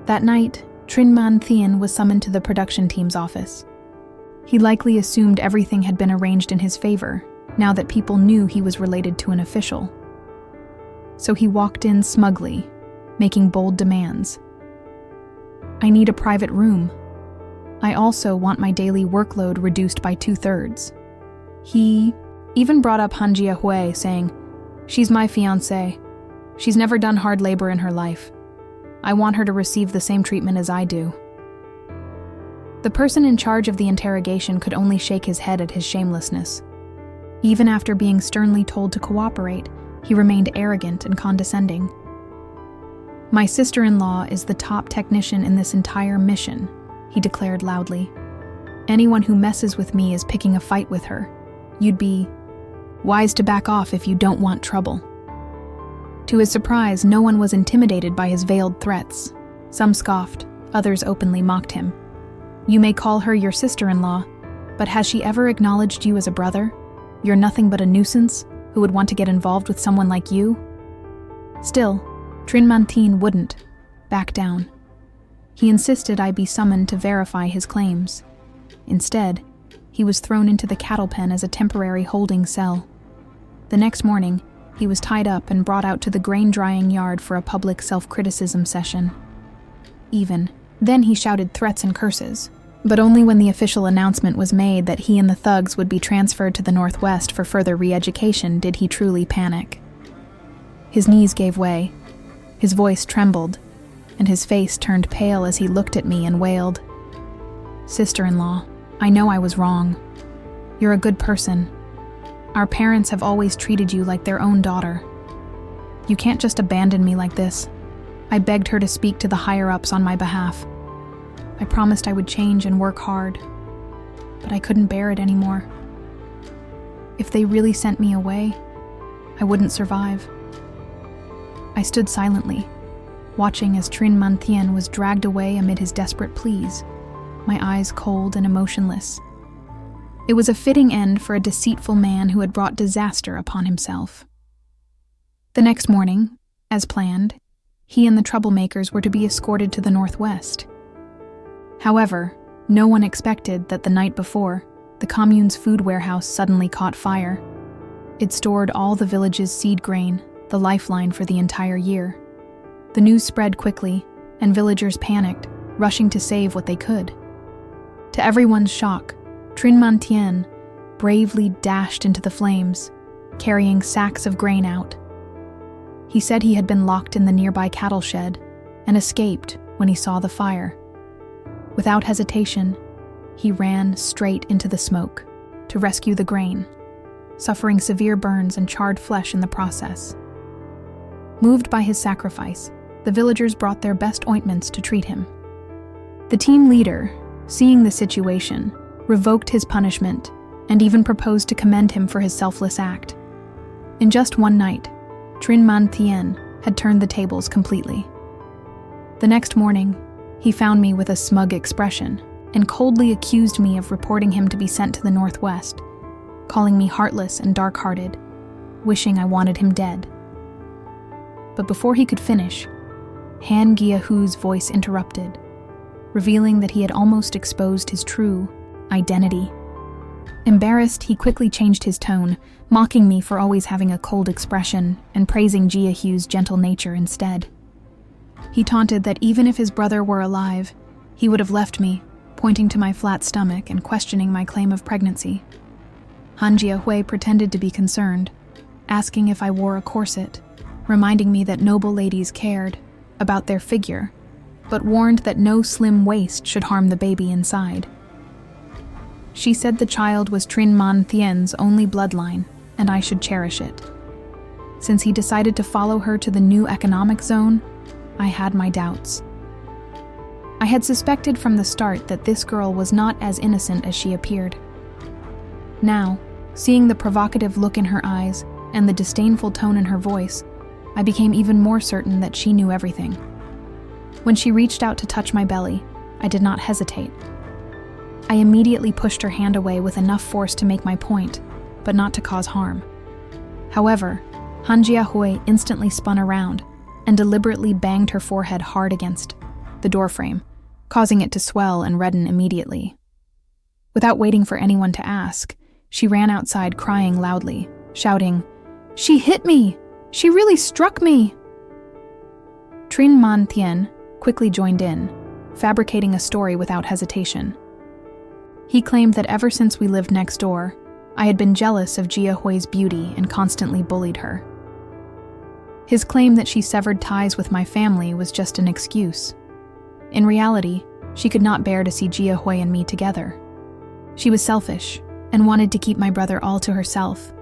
That night, Trinman Thien was summoned to the production team's office. He likely assumed everything had been arranged in his favor, now that people knew he was related to an official. So he walked in smugly, making bold demands. I need a private room. I also want my daily workload reduced by 2/3. He even brought up Han Jia-hui, saying, "She's my fiancée. She's never done hard labor in her life. I want her to receive the same treatment as I do." The person in charge of the interrogation could only shake his head at his shamelessness. Even after being sternly told to cooperate, he remained arrogant and condescending. "My sister-in-law is the top technician in this entire mission," he declared loudly. "Anyone who messes with me is picking a fight with her. You'd be wise to back off if you don't want trouble." To his surprise, no one was intimidated by his veiled threats. Some scoffed, others openly mocked him. "You may call her your sister-in-law, but has she ever acknowledged you as a brother? You're nothing but a nuisance who would want to get involved with someone like you." Still, Trin Mantien wouldn't back down. He insisted I be summoned to verify his claims. Instead, he was thrown into the cattle pen as a temporary holding cell. The next morning, he was tied up and brought out to the grain-drying yard for a public self-criticism session. Even then he shouted threats and curses, but only when the official announcement was made that he and the thugs would be transferred to the Northwest for further re-education did he truly panic. His knees gave way, his voice trembled, and his face turned pale as he looked at me and wailed, "Sister-in-law, I know I was wrong. You're a good person. Our parents have always treated you like their own daughter. You can't just abandon me like this." I begged her to speak to the higher-ups on my behalf. I promised I would change and work hard, but I couldn't bear it anymore. If they really sent me away, I wouldn't survive. I stood silently, watching as Trin Mantien was dragged away amid his desperate pleas, my eyes cold and emotionless. It was a fitting end for a deceitful man who had brought disaster upon himself. The next morning, as planned, he and the troublemakers were to be escorted to the Northwest. However, no one expected that the night before, the commune's food warehouse suddenly caught fire. It stored all the village's seed grain, the lifeline for the entire year. The news spread quickly, and villagers panicked, rushing to save what they could. To everyone's shock, Trin Mantien bravely dashed into the flames, carrying sacks of grain out. He said he had been locked in the nearby cattle shed and escaped when he saw the fire. Without hesitation, he ran straight into the smoke to rescue the grain, suffering severe burns and charred flesh in the process. Moved by his sacrifice, the villagers brought their best ointments to treat him. The team leader, seeing the situation, revoked his punishment and even proposed to commend him for his selfless act. In just one night, Trin Mantien had turned the tables completely. The next morning, he found me with a smug expression and coldly accused me of reporting him to be sent to the Northwest, calling me heartless and dark-hearted, wishing I wanted him dead. But before he could finish, Han Gia-hu's voice interrupted, revealing that he had almost exposed his true identity. Embarrassed, he quickly changed his tone, mocking me for always having a cold expression and praising Gia-hu's gentle nature instead. He taunted that even if his brother were alive, he would have left me, pointing to my flat stomach and questioning my claim of pregnancy. Han Jia-hui pretended to be concerned, asking if I wore a corset, reminding me that noble ladies cared about their figure, but warned that no slim waist should harm the baby inside. She said the child was Trin Mantien's only bloodline, and I should cherish it. Since he decided to follow her to the new economic zone, I had my doubts. I had suspected from the start that this girl was not as innocent as she appeared. Now, seeing the provocative look in her eyes and the disdainful tone in her voice, I became even more certain that she knew everything. When she reached out to touch my belly, I did not hesitate. I immediately pushed her hand away with enough force to make my point, but not to cause harm. However, Han Jia-hui instantly spun around and deliberately banged her forehead hard against the doorframe, causing it to swell and redden immediately. Without waiting for anyone to ask, she ran outside crying loudly, shouting, "She hit me! She really struck me!" Trin Mantien quickly joined in, fabricating a story without hesitation, He claimed that ever since we lived next door, I had been jealous of Jia Hui's beauty and constantly bullied her. His claim that she severed ties with my family was just an excuse. In reality, she could not bear to see Jia Hui and me together. She was selfish and wanted to keep my brother all to herself,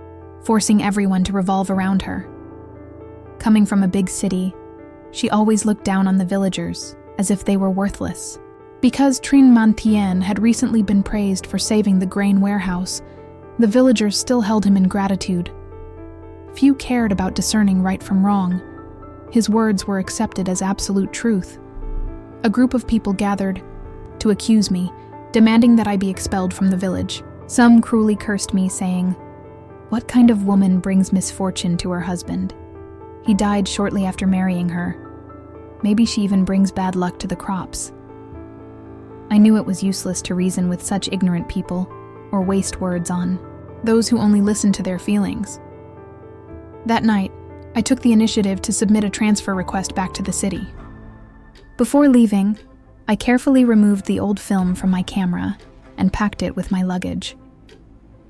forcing everyone to revolve around her. Coming from a big city, she always looked down on the villagers as if they were worthless. Because Trin Man Tien had recently been praised for saving the grain warehouse, the villagers still held him in gratitude. Few cared about discerning right from wrong. His words were accepted as absolute truth. A group of people gathered to accuse me, demanding that I be expelled from the village. Some cruelly cursed me, saying, "What kind of woman brings misfortune to her husband? He died shortly after marrying her. Maybe she even brings bad luck to the crops." I knew it was useless to reason with such ignorant people or waste words on those who only listen to their feelings. That night, I took the initiative to submit a transfer request back to the city. Before leaving, I carefully removed the old film from my camera and packed it with my luggage.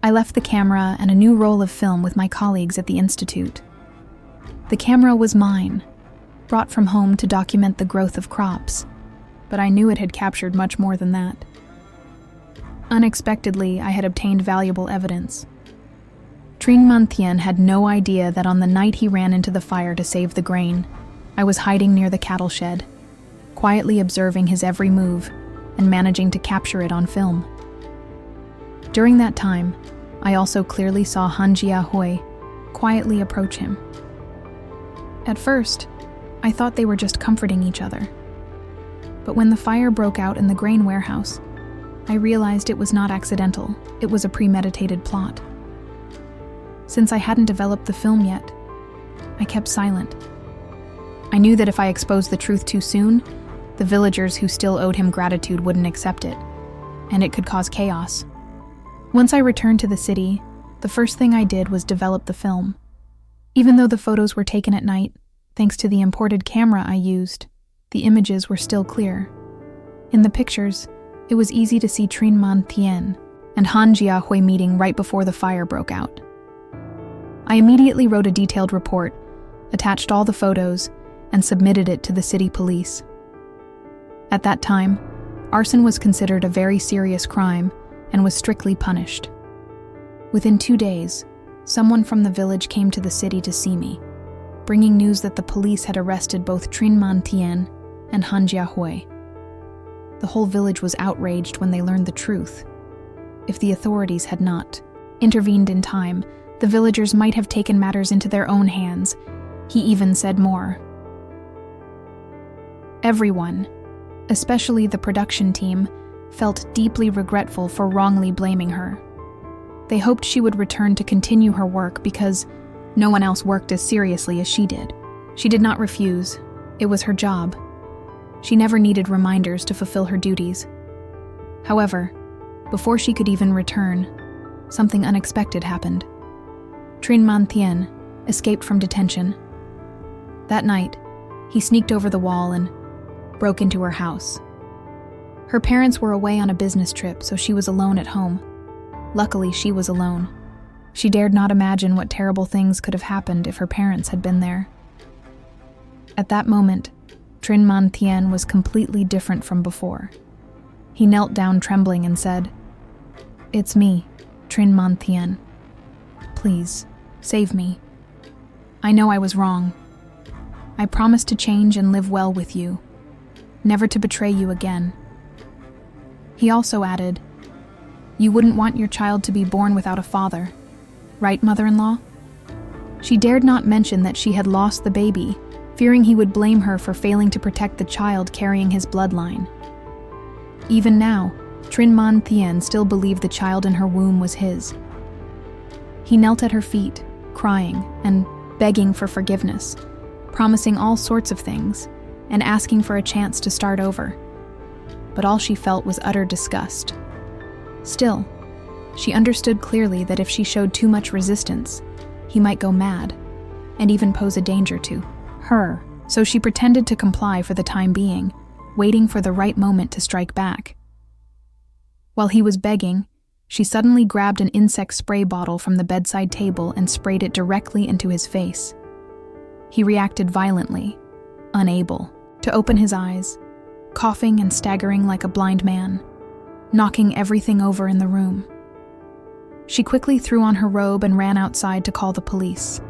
I left the camera and a new roll of film with my colleagues at the institute. The camera was mine, brought from home to document the growth of crops, but I knew it had captured much more than that. Unexpectedly, I had obtained valuable evidence. Trin Man Tien had no idea that on the night he ran into the fire to save the grain, I was hiding near the cattle shed, quietly observing his every move and managing to capture it on film. During that time, I also clearly saw Han Jia Hui quietly approach him. At first, I thought they were just comforting each other. But when the fire broke out in the grain warehouse, I realized it was not accidental, it was a premeditated plot. Since I hadn't developed the film yet, I kept silent. I knew that if I exposed the truth too soon, the villagers who still owed him gratitude wouldn't accept it, and it could cause chaos. Once I returned to the city, the first thing I did was develop the film. Even though the photos were taken at night, thanks to the imported camera I used, the images were still clear. In the pictures, it was easy to see Trin Man Tien and Han Jia Hui meeting right before the fire broke out. I immediately wrote a detailed report, attached all the photos, and submitted it to the city police. At that time, arson was considered a very serious crime and was strictly punished. Within 2 days, someone from the village came to the city to see me, bringing news that the police had arrested both Trin Man Tien and Han Jia Hui. The whole village was outraged when they learned the truth. If the authorities had not intervened in time, the villagers might have taken matters into their own hands. He even said more. Everyone, especially the production team, felt deeply regretful for wrongly blaming her. They hoped she would return to continue her work because no one else worked as seriously as she did. She did not refuse. It was her job. She never needed reminders to fulfill her duties. However, before she could even return, something unexpected happened. Trin Man Tien escaped from detention. That night, he sneaked over the wall and broke into her house. Her parents were away on a business trip, so she was alone at home. Luckily, she was alone. She dared not imagine what terrible things could have happened if her parents had been there. At that moment, Trin Man Tien was completely different from before. He knelt down trembling and said, "It's me, Trin Man Tien. Please, save me. I know I was wrong. I promise to change and live well with you, never to betray you again." He also added, "You wouldn't want your child to be born without a father, right, mother-in-law?" She dared not mention that she had lost the baby, fearing he would blame her for failing to protect the child carrying his bloodline. Even now, Trin Man Tien still believed the child in her womb was his. He knelt at her feet, crying and begging for forgiveness, promising all sorts of things, and asking for a chance to start over. But all she felt was utter disgust. Still, she understood clearly that if she showed too much resistance, he might go mad, and even pose a danger to her. So she pretended to comply for the time being, waiting for the right moment to strike back. While he was begging, she suddenly grabbed an insect spray bottle from the bedside table and sprayed it directly into his face. He reacted violently, unable to open his eyes, coughing and staggering like a blind man, knocking everything over in the room. She quickly threw on her robe and ran outside to call the police.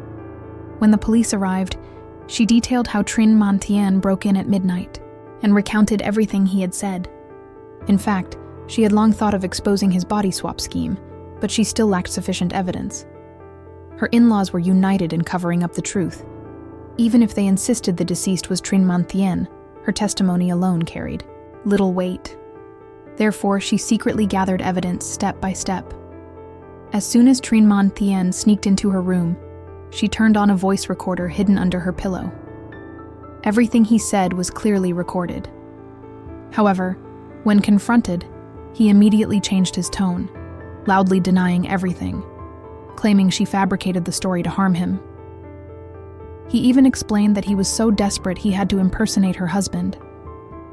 When the police arrived, she detailed how Trinh Man Thien broke in at midnight and recounted everything he had said. In fact, she had long thought of exposing his body swap scheme, but she still lacked sufficient evidence. Her in-laws were united in covering up the truth. Even if they insisted the deceased was Trinh Man Thien, her testimony alone carried little weight. Therefore, she secretly gathered evidence step by step. As soon as Trinh Man Thien sneaked into her room, she turned on a voice recorder hidden under her pillow. Everything he said was clearly recorded. However, when confronted, he immediately changed his tone, loudly denying everything, claiming she fabricated the story to harm him. He even explained that he was so desperate he had to impersonate her husband,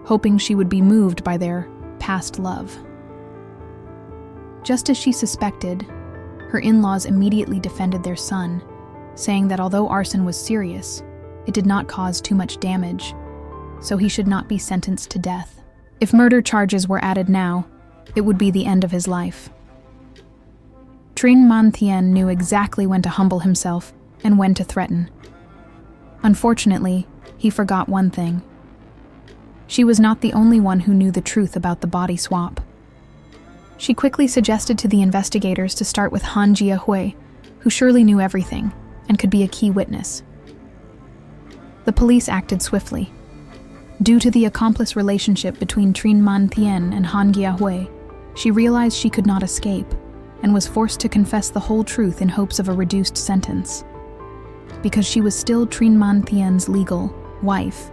hoping she would be moved by their past love. Just as she suspected, her in-laws immediately defended their son, saying that although arson was serious, it did not cause too much damage, so he should not be sentenced to death. If murder charges were added now, it would be the end of his life. Trinh Man Thien knew exactly when to humble himself and when to threaten. Unfortunately, he forgot one thing. She was not the only one who knew the truth about the body swap. She quickly suggested to the investigators to start with Han Jia-hui, who surely knew everything and could be a key witness. The police acted swiftly. Due to the accomplice relationship between Trinh Man Thien and Han Jia-hui, she realized she could not escape and was forced to confess the whole truth in hopes of a reduced sentence. Because she was still Trinh Man Thien's legal wife,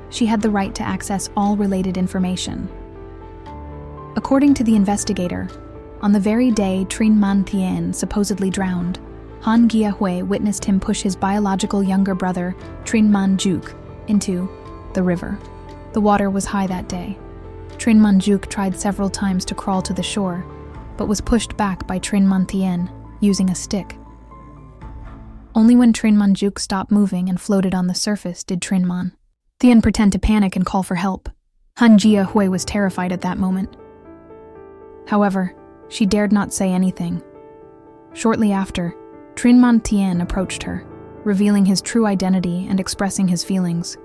she had the right to access all related information. According to the investigator, on the very day Trinh Man Thien supposedly drowned, Han Jia-hui witnessed him push his biological younger brother, Trinh Man Juk, into the river. The water was high that day. Trinh Man Juk tried several times to crawl to the shore, but was pushed back by Trinh Man Thien using a stick. Only when Trinh Man Juk stopped moving and floated on the surface did Trinh Man Thien pretend to panic and call for help. Han Jia-hui was terrified at that moment. However, she dared not say anything. Shortly after, Trinh Man Thien approached her, revealing his true identity and expressing his feelings.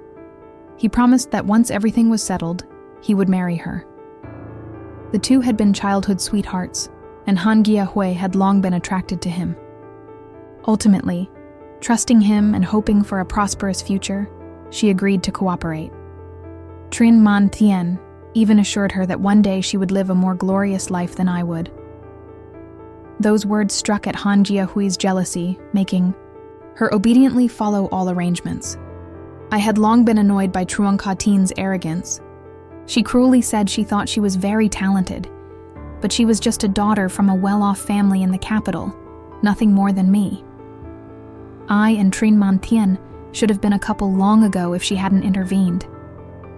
He promised that once everything was settled, he would marry her. The two had been childhood sweethearts, and Han Jia-hui had long been attracted to him. Ultimately, trusting him and hoping for a prosperous future, she agreed to cooperate. Trinh Man Thien even assured her that one day she would live a more glorious life than I would. Those words struck at Han Jia-hui's jealousy, making her obediently follow all arrangements. I had long been annoyed by Truong Ka Tin's arrogance. She cruelly said she thought she was very talented, but she was just a daughter from a well-off family in the capital, nothing more than me. I and Trinh Man Thien should have been a couple long ago if she hadn't intervened.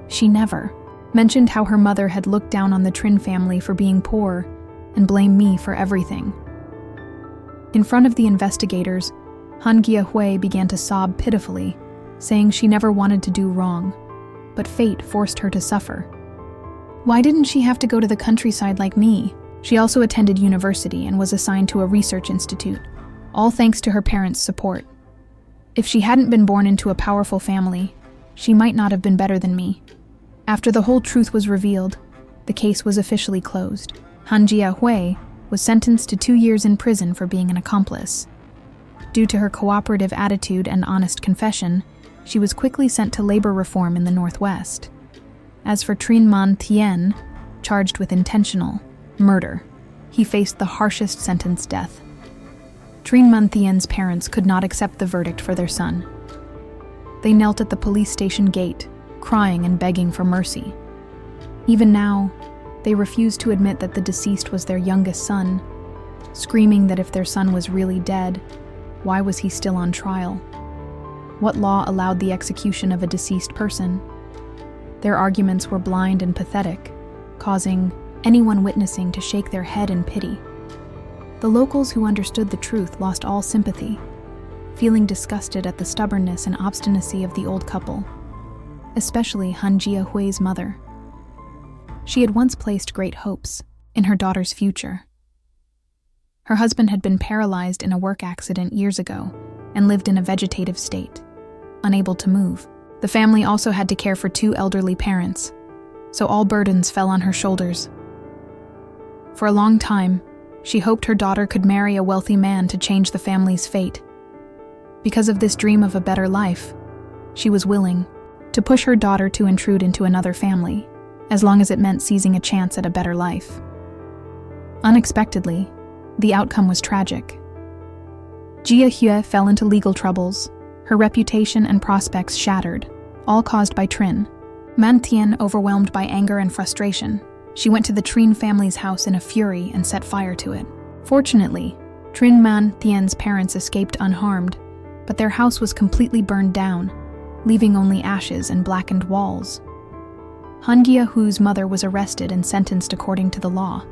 She never mentioned how her mother had looked down on the Trinh family for being poor and blamed me for everything. In front of the investigators, Han Jia-hui began to sob pitifully, saying she never wanted to do wrong, but fate forced her to suffer. Why didn't she have to go to the countryside like me? She also attended university and was assigned to a research institute, all thanks to her parents' support. If she hadn't been born into a powerful family, she might not have been better than me. After the whole truth was revealed, the case was officially closed. Han Jia-hui was sentenced to 2 years in prison for being an accomplice. Due to her cooperative attitude and honest confession, she was quickly sent to labor reform in the Northwest. As for Trinh Man Thien, charged with intentional murder, he faced the harshest sentence, death. Trinh Man Thien's parents could not accept the verdict for their son. They knelt at the police station gate, crying and begging for mercy. Even now, they refused to admit that the deceased was their youngest son, screaming that if their son was really dead, why was he still on trial? What law allowed the execution of a deceased person? Their arguments were blind and pathetic, causing anyone witnessing to shake their head in pity. The locals who understood the truth lost all sympathy, feeling disgusted at the stubbornness and obstinacy of the old couple, especially Han Jiahui's mother. She had once placed great hopes in her daughter's future. Her husband had been paralyzed in a work accident years ago and lived in a vegetative state, unable to move. The family also had to care for 2 elderly parents, so all burdens fell on her shoulders. For a long time, she hoped her daughter could marry a wealthy man to change the family's fate. Because of this dream of a better life, she was willing to push her daughter to intrude into another family, as long as it meant seizing a chance at a better life. Unexpectedly, the outcome was tragic. Jia Hue fell into legal troubles, her reputation and prospects shattered, all caused by Trin. Man Tian, overwhelmed by anger and frustration, she went to the Trin family's house in a fury and set fire to it. Fortunately, Trin Man Tian's parents escaped unharmed, but their house was completely burned down, leaving only ashes and blackened walls. Han Jiahui's mother was arrested and sentenced according to the law.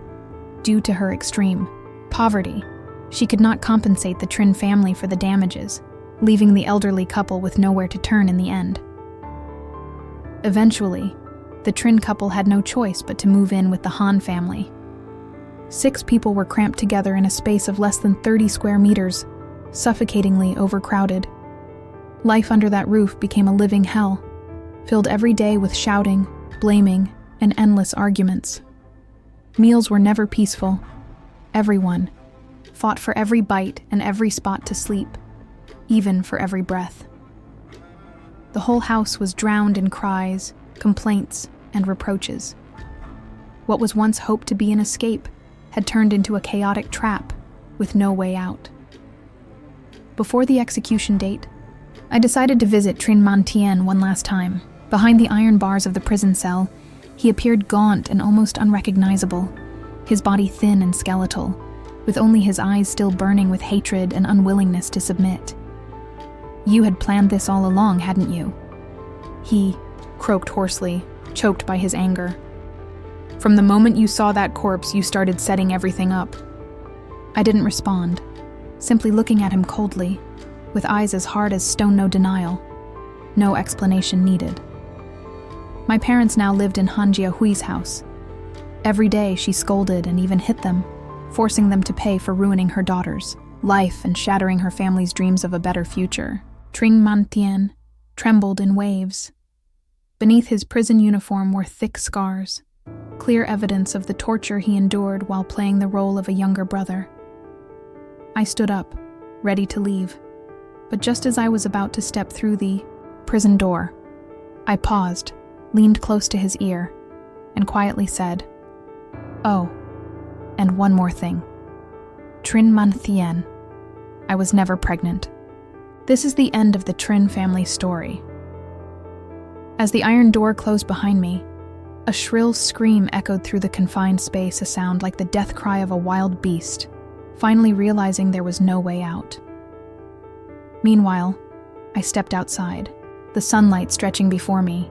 Due to her extreme poverty, she could not compensate the Trin family for the damages, leaving the elderly couple with nowhere to turn in the end. Eventually, the Trin couple had no choice but to move in with the Han family. 6 people were cramped together in a space of less than 30 square meters, suffocatingly overcrowded. Life under that roof became a living hell, filled every day with shouting, blaming, and endless arguments. Meals were never peaceful. Everyone fought for every bite and every spot to sleep, even for every breath. The whole house was drowned in cries, complaints, and reproaches. What was once hoped to be an escape had turned into a chaotic trap with no way out. Before the execution date, I decided to visit Trin Man Tian one last time. Behind the iron bars of the prison cell, he appeared gaunt and almost unrecognizable, his body thin and skeletal, with only his eyes still burning with hatred and unwillingness to submit. "You had planned this all along, hadn't you?" He croaked hoarsely, choked by his anger. "From the moment you saw that corpse, you started setting everything up." I didn't respond, simply looking at him coldly, with eyes as hard as stone. No denial, no explanation needed. My parents now lived in Han Jiahui's house. Every day she scolded and even hit them, forcing them to pay for ruining her daughter's life and shattering her family's dreams of a better future. Trin Man Tian trembled in waves. Beneath his prison uniform were thick scars, clear evidence of the torture he endured while playing the role of a younger brother. I stood up, ready to leave, but just as I was about to step through the prison door, I paused, leaned close to his ear, and quietly said, "Oh, and one more thing. Trin Man Tian, I was never pregnant." This is the end of the Trin family story. As the iron door closed behind me, a shrill scream echoed through the confined space, a sound like the death cry of a wild beast, finally realizing there was no way out. Meanwhile, I stepped outside, the sunlight stretching before me,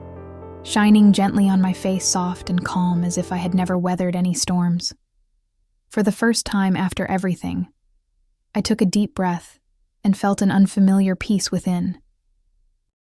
shining gently on my face, soft and calm as if I had never weathered any storms. For the first time after everything, I took a deep breath and felt an unfamiliar peace within.